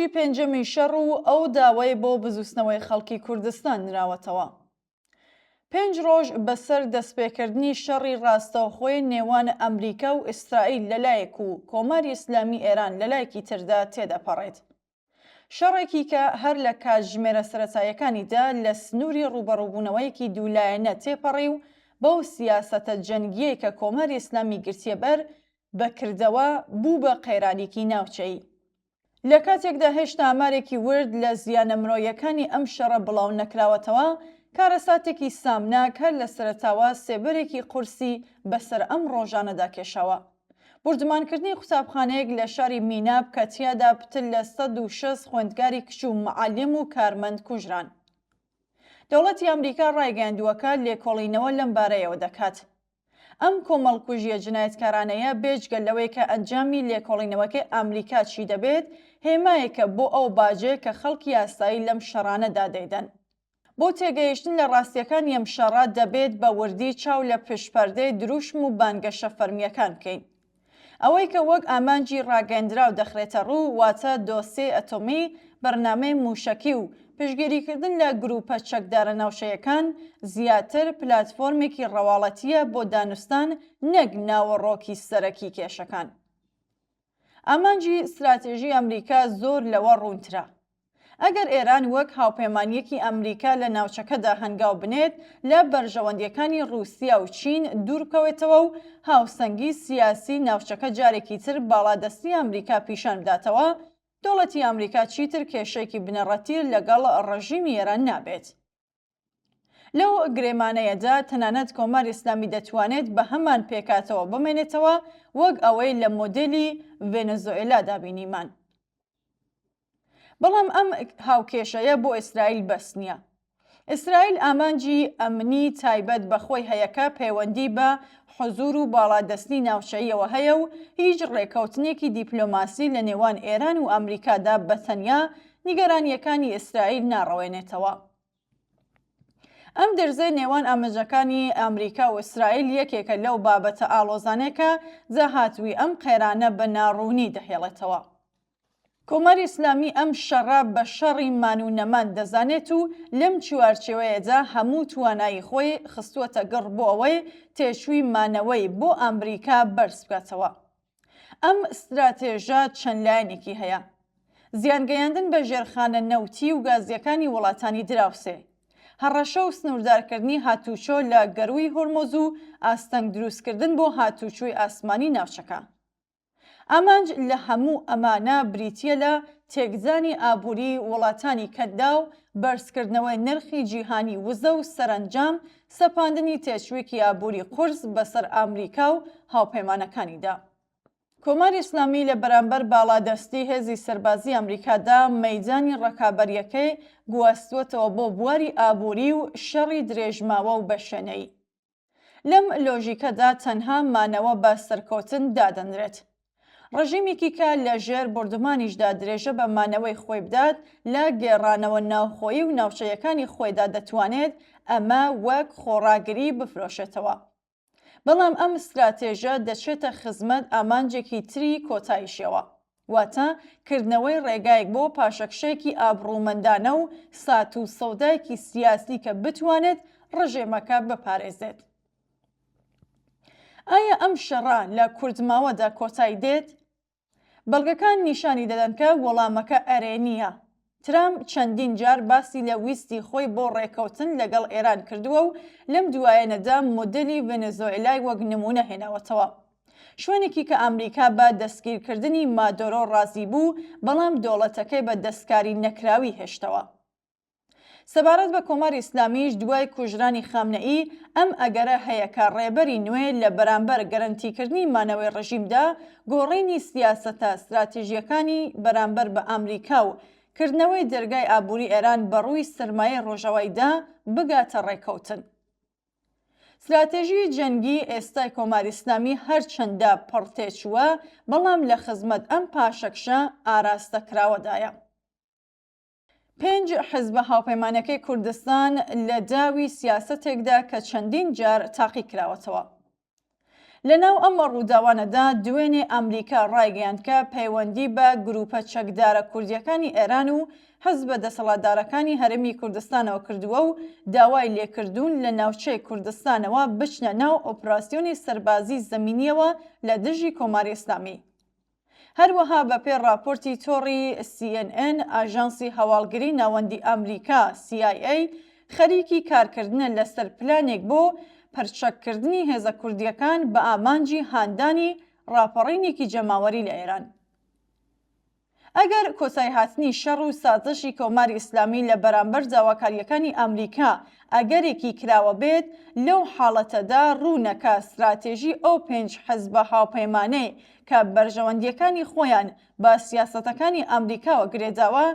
ڕۆژی پێنجەمی شەڕ و ئەو داوای بۆ بزوستنەوەی خەڵکی کوردستان نراوەتەوە. 5 ڕۆژ بەسەر دەستپێکردنی شەڕی ڕاستەوخۆی نێوان ئەمریکا و ئیسرائیل لەلایەک و کۆماری ئیسلامی ئێران لەلایەکی تردا تێدەپەڕێت. شەڕێکی کە هەر لە کاتژمێرە سەرەتاییەکانیدا لە سنووری ڕوبەڕووبوونەوەیەکی دوولایەنە تێپەڕی و بەو سیاسەتە جەنگیەی کە کۆماری ئیسلامی گرتیە بەر بەکردەوە بوو بە قەیرانێکی ناوچەی. لە کاتێکدا هێشتا ئامارێکی ورد لە زیانە مرۆیەکانی ئەم شەڕە بڵاو نەکراوەتەوە، کارەساتێکی سامناک هەر لە سەرەتاوە سێبەرێکی قورسی بەسەر ئەم ڕۆژانەدا کێشاوە. بردمانکردنی قوتابخانەیەک لە شاری میناب کە تیادا پتر لە 160 خوێندکاری کچ و معالم و کارمەند کوژران. دەوڵەتی ئەمریکا ڕایگەیاندووەکە لێکۆڵینەوە لەم بارەیەوە دەکات. ئەم کۆمەڵکوژیە جنایەتکارانەیە بێجگە لەوەی کە ئەنجامی لێکۆڵینەوەکەی ئەمریکا چی دەبێت، هێمایەکە بۆ ئەو باجێ کە خەڵکی یاسایی لەم شەڕانەدا دەیدەن. بۆ تێگەیشتن لە ڕاستیەکانی ئەم شەڕە دەبێت بە وردی چاو لە پشپەردەی دروشم و بانگەشە فەرمیەکان بکەین. ئەوەی کە وەک ئامانجی ڕاگەندراو دەخرێتە ڕوو واتە دۆسێ ئەتۆمی، بەرنامەی موشەکی و پشتگیریکردن لە گروپە چەکدارە ناوچەیەکان زیاتر پلاتفۆرمێکی ڕەواڵەتیە بۆ دانوستان نەک ناوەڕۆکی سەرەکی کێشەکان. ئامانجی استراتێژی ئەمریکا زۆر لەوە ڕوونترە. ئەگەر ئێران وەک هاوپەیمانیەکی ئەمریکا لە ناوچەکەدا هەنگاو بنێت، لە بەرژەوەندیەکانی رووسیا و چین دوور بکەوێتەوە و هاوسەنگی سیاسی ناوچەکە جارێکی تر باڵادەستی ئەمریکا پیشان بداتەوە، دەوڵەتی ئەمریکا چیتر کێشەیەکی بنەڕەتیر لەگەڵ ڕەژیمی ئێران نابێت. لەو گرێمانەیەدا تەنانەت کۆماری ئیسلامی دەتوانێت بە هەمان پێکاتەوە بمێنێتەوە وەک ئەوەی لە مۆدێلی ڤێنزوئێلادا بینیمان. بەڵام ئەم هاوکێشەیە بۆ ئیسرائیل بەس نییە. ئیسرائیل ئامانجی ئەمنی تایبەت بەخۆی هەیەکە پەیوەندی بە حوزور و باڵادەستی ناوچەیەوە هەیە و هیچ ڕێکەوتنێکی دیپلۆماسی لە نێوان ئێران و ئەمریکادا بەتەنیا نیگەرانیەکانی ئیسرائیل ناڕەوێنێتەوە. ئەم دەرزەی نێوان ئاماژەکانی ئەمریکا و ئیسرائیل یەکێکە لەو بابەتە ئاڵۆزانێکە جاهاتووی ئەم قەیرانە بە ناڕوونی دەهێڵێتەوە. کۆماری ئیسلامی ئەم شەڕە بە شەڕی مان و نەمان دەزانێت و لەم چوارچێوەیەدا هەموو توانایی خۆی خستووەتە گەڕ بۆ ئەوەی تێچووی مانەوەی بۆ ئەمریکا بەرز بکاتەوە. ئەم استراتێژە چەند لایەنێکی هەیە. زیانگەیاندن بە ژێرخانە نەوتی و گازیەکانی وڵاتانی دراوسێ، هەڕەشە و سنووردارکردنی هاتوچۆ لە گەروی هۆرمۆز و ئاستەنگ دروستکردن بۆ هاتوچۆی ئاسمانی ناوچەکە. ئامانج لە هەموو ئەمانە بریتیە لە تێکزانی ئابووری وڵاتانی کەندا و بەرزکردنەوەی نرخی جیهانی وزە و سەرنجام سەپاندنی تێچوویەکی ئابووری قورس بەسەر ئەمریکا و هاوپەیمانەکانیدا. کۆماری ئیسلامی لە بەرامبەر باڵادەستی هێزی سەربازی ئەمریکادا مەیدانی ڕەکابەریەکەی گواستووەتەوە بۆ بواری ئابووری و شەڕی درێژماوە و بەشێنەی. لەم لۆژیکەدا تەنها مانەوە بە سەرکەوتن دادەنرێت. ڕژیمێکی کە لە ژێر بردومانیشدا درێژە بە مانەوەی خۆی بدات لە گێڕانەوە ناوخۆیی و ناوچەیەکانی خۆیدا دەتوانێت ئەمە وەک خۆڕاگری بفرۆشێتەوە. بەڵام ئەم استراتێژە دەچێتە خزمەت ئامانجێکی تری کۆتاییشەوە، واتە کردنەوەی ڕێگایەک بۆ پاشەکشەیەکی ئابڕوومەندانە و سات و سەودایەکی سیاسی کە بتوانێت ڕژێمەکە بپارێزێت. ئایا ئەم شەڕە لە کوردماوەدا کۆتایی دێت؟ بەڵگەکان نیشانی دەدەن کە وەڵامەکە ئەرێ نییە. ترامپ چەندین جار باسی لە ویستی خۆی بۆ ڕێکەوتن لەگەڵ ئێران کردووە و لەم دوایەنەدا مۆدێلی ڤێنزوئێلای وەک نمونە هێناوەتەوە. شوێنێکی کە ئەمریکا بە دەستگیرکردنی مادۆرۆ ڕازی بوو، بەڵام دەوڵەتەکەی بە دەستکاری نەکراوی هێشتەوە. سەبارەت بە کۆماری ئیسلامیش دوای کوژرانی خامنەئی ئەم ئەگەرە هەیەکە ڕێبەری نوێ لە بەرامبەر گەرانتیکردنی مانەوەی ڕژیمدا گۆڕینی سیاسەتە استراتیژیەکانی بەرامبەر بە ئەمریکا و کردنەوەی دەرگای ئابووری ئێران بەڕووی سەرمایە ڕۆژەواییدا بگاتە ڕێکەوتن. استراتێژی جەنگی ئێستای کۆماری ئیسلامی هەرچەندە پڕتێچووە، بەڵام لە خزمەت ئەم پاشەکشە ئاراستەکراوەدایە. 5 حزبە هاوپەیمانەکەی کوردستان لە داوی سیاسەتێکدا کە چەندین جار تاقی کراوەتەوە. لەناو ئەمە ڕووداوانەدا دوێنێ ئەمریکا ڕایگەیاند کە پەیوەندی بە گروپە چەکدارە کوردیەکانی ئێران و حزبە دەسەڵاتدارەکانی هەرێمی کوردستانەوە کردووە و داوای لێکردوون لە ناوچەی کوردستانەوە بچنە ناو ئۆپراسیۆنی سەربازی زەمینیەوە لە دژی کۆماری ئیسلامی. هەروەها بەپێی راپۆرتی تۆڕی CNN ئاژانسی هەواڵگری ناوەندی ئەمریکا CIA خەریکی کارکردنە لەسەر پلانێک بۆ پەرچەککردنی هێزە کوردیەکان بە ئامانجی هاندانی ڕاپەڕینێکی جەماوەری لە ئێران. ئەگەر کۆتایی هاتنی شەڕ و سازشی کۆماری ئیسلامی لە بەرامبەر داواکاریەکانی ئەمریکا ئەگەرێکی کراوە بێت، لەو حاڵەتەدا ڕوونەکە استراتێژی ئەو 5 حزبە هاوپەیمانەی کە بەرژەوەندیەکانی خۆیان بە سیاسەتەکانی ئەمریکاوە گرێداوە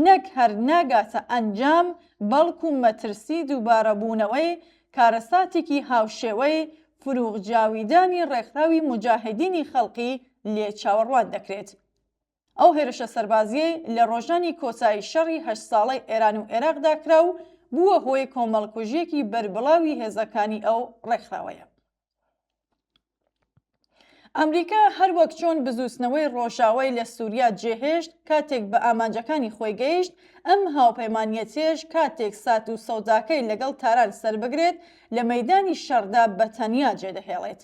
نەک هەر ناگاتە ئەنجام، بەڵکو مەترسی دووبارەبوونەوەی کارەساتێکی هاوشێوەی فروغجاویدانی ڕێکخراوی مجاهدینی خەڵقی لێ چاوەڕوان دەکرێت. ئەو هێرشە سەربازیەی لە ڕۆژانی کۆتایی شەڕی 8 ساڵەی ئێران و عێراقدا کرا و بووە هۆی کۆمەڵکوژیەکی بەربڵاوی هێزەکانی ئەو ڕێکخراوەیە. ئەمریکا هەروەک چۆن بزووسنەوەی ڕۆژاوای لە سووریا جێهێشت کاتێک بە ئامانجەکانی خۆی گەیشت، ئەم هاوپەیمانیەتێش کاتێک سات و سەوداکەی لەگەڵ تاران سەربگرێت لە مەیدانی شەڕدا بەتەنیا جێدەهێڵێت.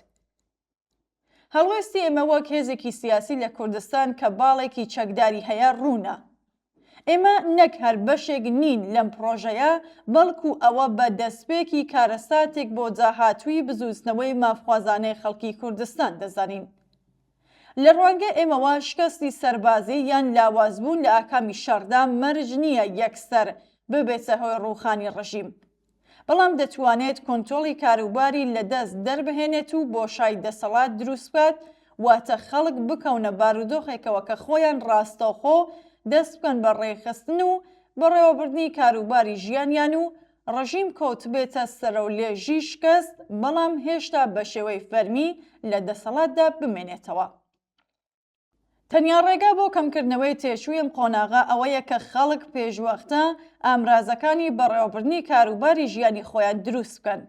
هەڵوێستی ئێمە وەک هێزێکی سیاسی لە کوردستان کە باڵێکی چەکداری هەیە ڕوونە. ئێمە نەک هەر بەشێک نین لەم پرۆژەیە، بەڵکو ئەوە بە دەستپێکی کارەساتێک بۆ جاهاتووی بزووسنەوەی مافخوازانەی خەڵکی کوردستان دەزانین. لە ڕوانگە ئێمەوە شکستی سەربازی یان لاوازبوون لە ئاکامی شەڕدا مەرج نییە یەکسەر ببێتە هۆی ڕووخانی ڕژیم، بەڵام دەتوانێت کۆنتۆڵی کاروباری لەدەست دەربهێنێت و بۆشای دەسەڵات دروست بکات، واتە خەڵک بکەونە بارودۆخێکەوە کە خۆیان ڕاستەوخۆ دەست بکەن بە ڕێخستن و بەڕێوەبردنی کاروباری ژیانیان و ڕژیم کەوت بێتە سەرەولێژی شکست، بەڵام هێشتا بە شێوەی فەرمی لە دەسەڵاتدا بمێنێتەوە. تەنیا ڕێگا بۆ کەمکردنەوەی تێشووی ئەم قۆناغا ئەوەیە کە خەڵک پێشوەختە ئامرازەکانی بەڕێوەبردنی کاروباری ژیانی خۆیان دروست بکەن،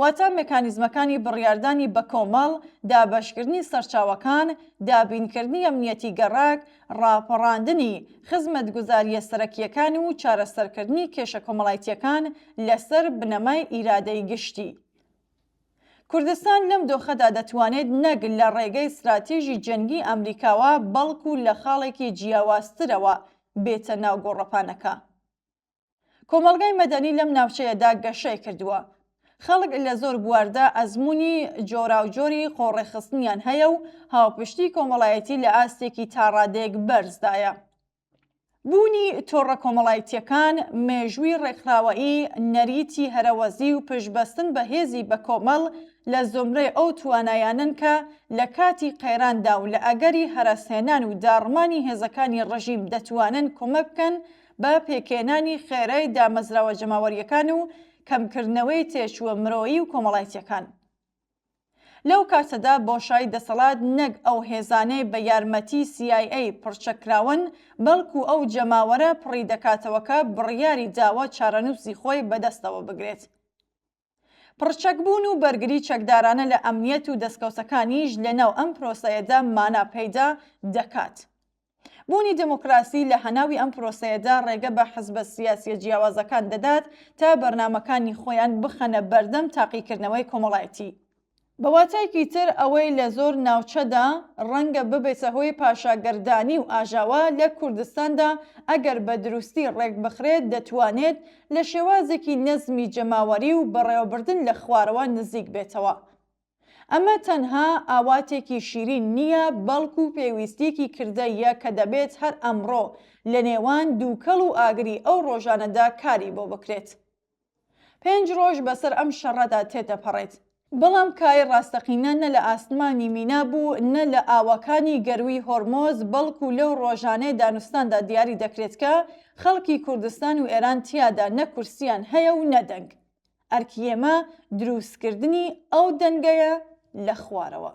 واتە مێکانیزمەکانی بڕیاردانی بە کۆمەڵ، دابەشکردنی سەرچاوەکان، دابینکردنی ئەمنیەتی گەڕاک، ڕاپەڕاندنی خزمەتگوزاریە سەرەکیەکان و چارەسەرکردنی کێشە کۆمەڵایەتیەکان لەسەر بنەمای ئیرادەی گشتی. کوردستان لەم دۆخەدا دەتوانێت نەک لە ڕێگەی استراتێژی جەنگی ئەمریکاوە، بەڵکو لە خاڵێکی جیاوازترەوە بێتە ناو گۆڕەپانەکە. کۆمەڵگای مەدەنی لەم ناوچەیەدا گەشەی کردووە. خەڵک لە زۆر بواردا ئەزموونی جۆراوجۆری خۆڕێخستنیان هەیە و هاوپشتی کۆمەڵایەتی لە ئاستێکی تاڕادێک بەرزدایە. بوونی تۆڕە کۆمەڵایەتیەکان، مێژووی ڕێکخراوەیی، نەریتی هەرەوەزی و پشتبەستن بە هێزی بە کۆمەڵ لە زۆمرەی ئەو توانایانن کە لە کاتی قەیراندا و لە ئەگەری هەرەسهێنان و داڕمانی هێزەکانی ڕژیم دەتوانن کۆمەک بکەن بە پێکێنانی خێرای دامەزراوە جەماوەریەکان و کەمکردنەوەی تێچووە مرۆیی و کۆمەڵایەتیەکان. لەو کاتەدا بۆشایی دەسەڵات نەک ئەو هێزانەی بە یارمەتی CIA پڕچەکراون، بەڵکو ئەو جەماوەرە پڕی دەکاتەوەکە بڕیاری داوە چارەنووسی خۆی بەدەستەوە بگرێت. پڕچەکبوون و بەرگری چەکدارانە لە ئەمنیەت و دەستکەوتەکانیش لەناو ئەم پرۆسەیەدا مانا پەیدا دەکات. بوونی دموکراسی لە هەناوی ئەم پرۆسەیەدا ڕێگە بە حزبە سیاسیە جیاوازەکان دەدات تا بەرنامەکانی خۆیان بخەنە بەردەم تاقیکردنەوەی کۆمەڵایەتی. بە واتایەکی تر ئەوەی لە زۆر ناوچەدا ڕەنگە ببێتە هۆی پاشاگەردانی و ئاژاوە لە کوردستاندا ئەگەر بە دروستی ڕێک بخرێت دەتوانێت لە شێوازێکی نەزمی جەماوەری و بەڕێوەبردن لە خوارەوە نزیک بێتەوە. ئەمە تەنها ئاواتێکی شیرین نییە، بەڵکو پێویستیەکی کردەیە کە دەبێت هەر ئەمڕۆ لە نێوان دووکەڵ و ئاگری ئەو ڕۆژانەدا کاری بۆ بکرێت. 5 ڕۆژ بەسەر ئەم شەڕەدا تێدەپەڕێت، بەڵام کای ڕاستەقینە نە لە ئاسمانی مینا بوو، نە لە ئاوەکانی گەروی هۆرمۆز، بەڵکو لەو ڕۆژانەی دانوستاندا دیاری دەکرێت کە خەڵکی کوردستان و ئێران تیادا نە کورسیان هەیە و نەدەنگ. ئەرکی ئێمە دروستکردنی ئەو دەنگەیە لە خوارەوە.